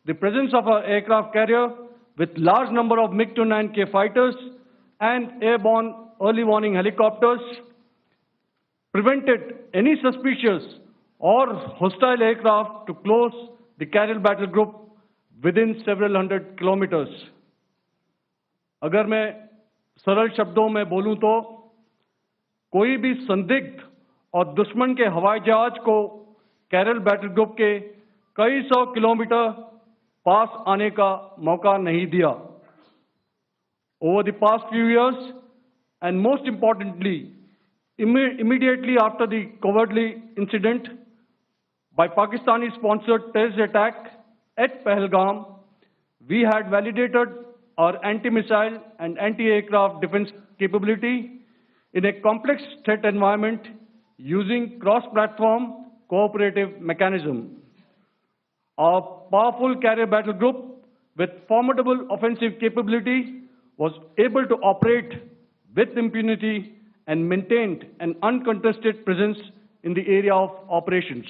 the presence of an aircraft carrier with large number of MiG-29K fighters and airborne early warning helicopters prevented any suspicious or hostile aircraft to close the Karel battle group within several hundred kilometers. अगर मैं सरल शब्दों में बोलूं तो कोई भी संदिग्ध और दुश्मन के हवाई जहाज को कैरल बैटल ग्रुप के कई सौ किलोमीटर पास आने का मौका नहीं दिया. Over the past few years, and most importantly, immediately after the cowardly incident by Pakistani-sponsored terrorist attack at Pahalgam, we had validated our anti-missile and anti-aircraft defense capability in a complex threat environment using cross-platform cooperative mechanism. Our powerful carrier battle group with formidable offensive capability was able to operate with impunity and maintained an uncontested presence in the area of operations.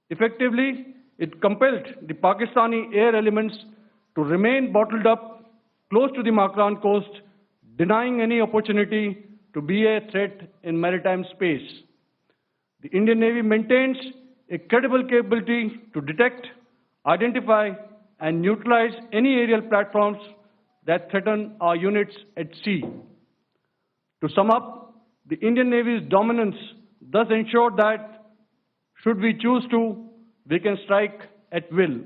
Effectively, it compelled the Pakistani air elements to remain bottled up close to the Makran coast, denying any opportunity to be a threat in maritime space. The Indian Navy maintains a credible capability to detect, identify, and neutralize any aerial platforms that threaten our units at sea. To sum up, the Indian Navy's dominance thus ensured that, should we choose to, we can strike at will.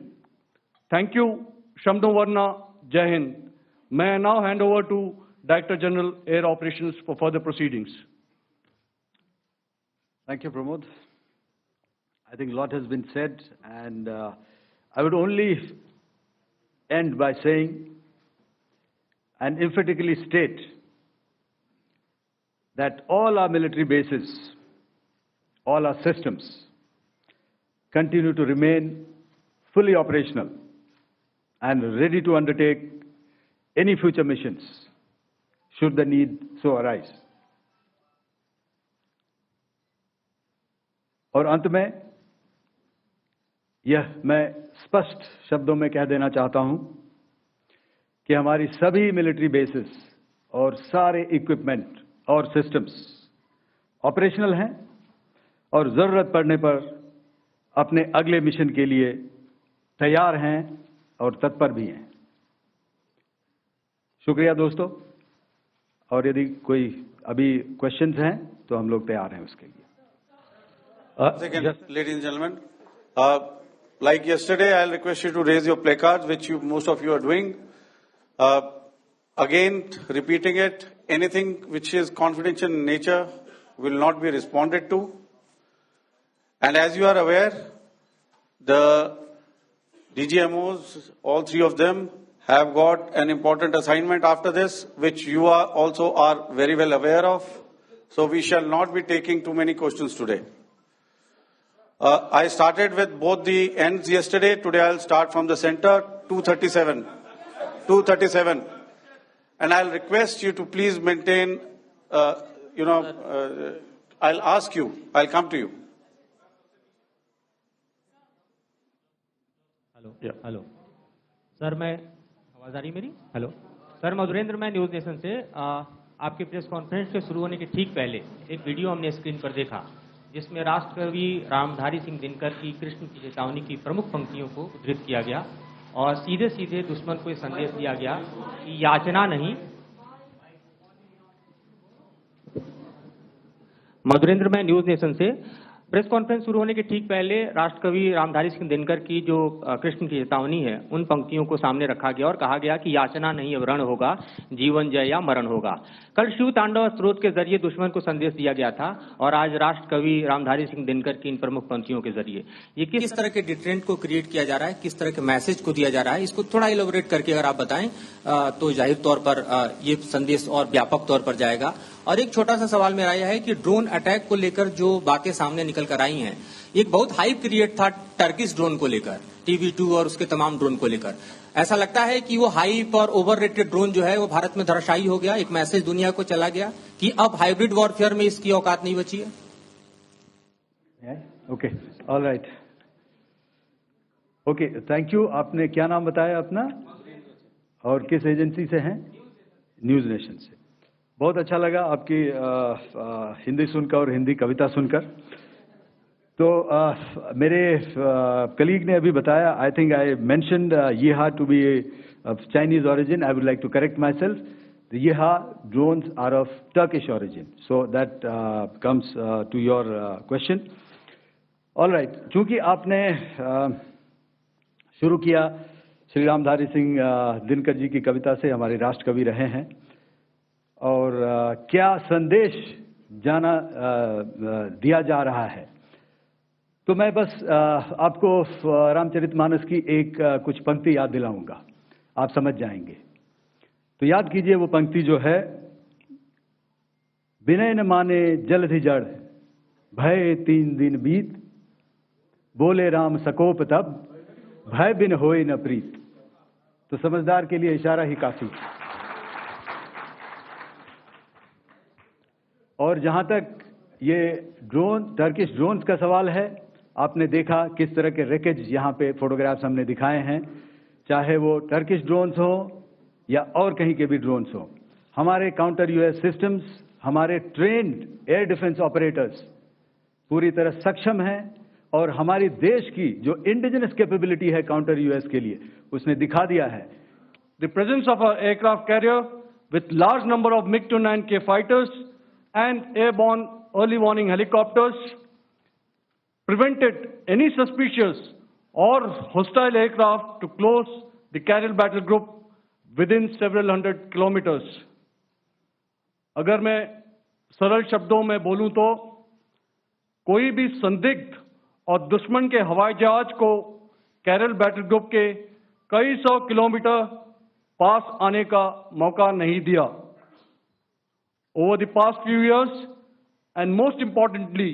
Thank you, Shamdo Varna, Jai Hind. May I now hand over to Director General Air Operations for further proceedings. Thank you, Pramod. I think a lot has been said, and I would only end by saying and emphatically state that all our military bases, all our systems continue to remain fully operational and ready to undertake any future missions should the need so arise. और अंत में यह मैं स्पष्ट शब्दों में कह देना चाहता हूं कि हमारी सभी मिलिट्री बेसेस और सारे इक्विपमेंट और सिस्टम्स ऑपरेशनल हैं और जरूरत पड़ने पर अपने अगले मिशन के लिए तैयार हैं और तत्पर भी हैं. शुक्रिया दोस्तों, और यदि कोई अभी क्वेश्चंस हैं तो हम लोग तैयार हैं उसके लिए. Ladies and gentlemen, like yesterday, I'll request you to raise your placards, which most of you are doing. Again, repeating it, anything which is confidential in nature will not be responded to. And as you are aware, the DGMOs, all three of them, have got an important assignment after this, which you also are very well aware of. So we shall not be taking too many questions today. I started with both the ends yesterday. Today I'll start from the center, 237. 237. And I'll request you to please maintain, I'll ask you, I'll come to you. Hello sir, मैं आवाज आ रही मेरी? Hello sir, Madhurendra, मैं news nation से आपके press conference के शुरू होने के ठीक पहले एक वीडियो हमने स्क्रीन पर देखा जिसमें राष्ट्रकवि रामधारी सिंह दिनकर की कृष्ण की चेतावनी की प्रमुख पंक्तियों को उद्धृत किया गया और सीधे सीधे दुश्मन को संदेश दिया गया कि याचना नहीं. मधुरेंद्र, मैं न्यूज नेशन से प्रेस कॉन्फ्रेंस शुरू होने के ठीक पहले राष्ट्रकवि रामधारी सिंह दिनकर की जो कृष्ण की चेतावनी है उन पंक्तियों को सामने रखा गया और कहा गया कि याचना नहीं अब रण होगा, जीवन जय या मरण होगा. कल शिव तांडव स्रोत के जरिए दुश्मन को संदेश दिया गया था और आज राष्ट्रकवि रामधारी सिंह दिनकर की इन प्रमुख पंक्तियों के जरिए ये किस तरह के डिटरेंट को क्रिएट किया जा रहा है, किस तरह के मैसेज को दिया जा रहा है, इसको थोड़ा इलेबोरेट करके अगर आप बताएं तो जाहिर तौर पर ये संदेश और व्यापक तौर पर जाएगा. और एक छोटा सा सवाल मेरा यह है कि ड्रोन अटैक को लेकर जो बातें सामने निकल कर आई हैं, एक बहुत हाइप क्रिएट था टर्किश ड्रोन को लेकर, TB2 और उसके तमाम ड्रोन को लेकर. ऐसा लगता है कि वो हाइप और ओवररेटेड ड्रोन जो है वो भारत में धराशायी हो गया. एक मैसेज दुनिया को चला गया कि अब हाइब्रिड वॉरफेयर में इसकी औकात नहीं बची है. Okay, all right. Okay, thank you. आपने क्या नाम बताया अपना और किस एजेंसी से हैं? न्यूज़ नेशन से। बहुत अच्छा लगा आपकी हिंदी सुनकर और हिंदी कविता सुनकर। तो मेरे कलीग ने अभी बताया, I think I mentioned Yiha to be of Chinese origin. I would like to correct myself. The Yeha drones are of Turkish origin. So that comes to your question. All right. चूंकि आपने शुरू किया श्री रामधारी सिंह दिनकर जी की कविता से, हमारे राष्ट्र कवि रहे हैं, और क्या संदेश दिया जा रहा है, तो मैं बस आपको रामचरितमानस की कुछ पंक्ति याद दिलाऊंगा, आप समझ जाएंगे। तो याद कीजिए वो पंक्ति जो है, विनय न माने जलधि जड़, भय 3 दिन बीत, बोले राम सकोप तब, भय बिन होए न प्रीत। तो समझदार के लिए इशारा ही काफी। और जहां तक ये टर्किश ड्रोन्स का सवाल है, आपने देखा किस तरह के रैकेज यहां पे फोटोग्राफ्स हमने दिखाए हैं, चाहे वो टर्किश ड्रोन्स हो या और कहीं के भी ड्रोन्स हो। हमारे काउंटर यूएस सिस्टम्स, हमारे ट्रेन्ड एयर डिफेंस ऑपरेटर्स पूरी तरह सक्षम हैं, और हमारी देश की जो इंडिजिनस कैपेबिलिटी है काउंटर यूएस के लिए, उसने दिखा दिया है। The presence of an aircraft carrier with large number of MiG-29K fighters and airborne early warning helicopters prevented any suspicious or hostile aircraft to close the Karel battle group within several hundred kilometers. अगर मैं सरल शब्दों में बोलूं तो कोई भी संदिग्ध और दुश्मन के हवाई जहाज को कैरल बैटल ग्रुप के कई 100 किलोमीटर पास आने का मौका नहीं दिया। Over the past few years, and most importantly,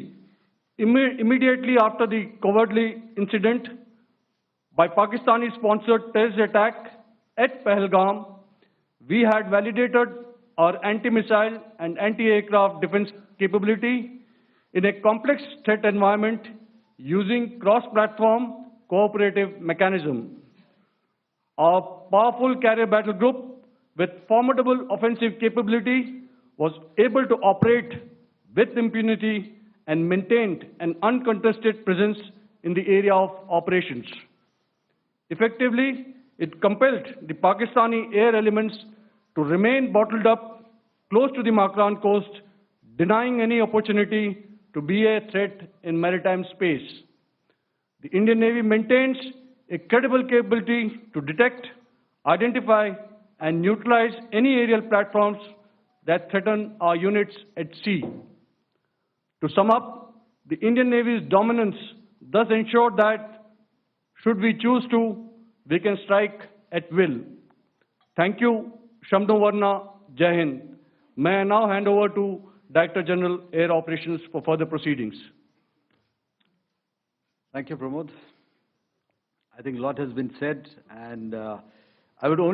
immediately after the cowardly incident by Pakistani-sponsored terrorist attack at Pahalgam, we had validated our anti-missile and anti-aircraft defense capability in a complex threat environment using cross-platform cooperative mechanism. Our powerful carrier battle group with formidable offensive capability was able to operate with impunity and maintained an uncontested presence in the area of operations. Effectively, it compelled the Pakistani air elements to remain bottled up close to the Makran coast, denying any opportunity to be a threat in maritime space. The Indian Navy maintains a credible capability to detect, identify, and neutralize any aerial platforms that threaten our units at sea. To sum up, the Indian Navy's dominance thus ensured that, should we choose to, we can strike at will. Thank you, Shamdo Varna, Jai Hind. May I now hand over to Director General Air Operations for further proceedings. Thank you, Pramod. I think a lot has been said, and I would only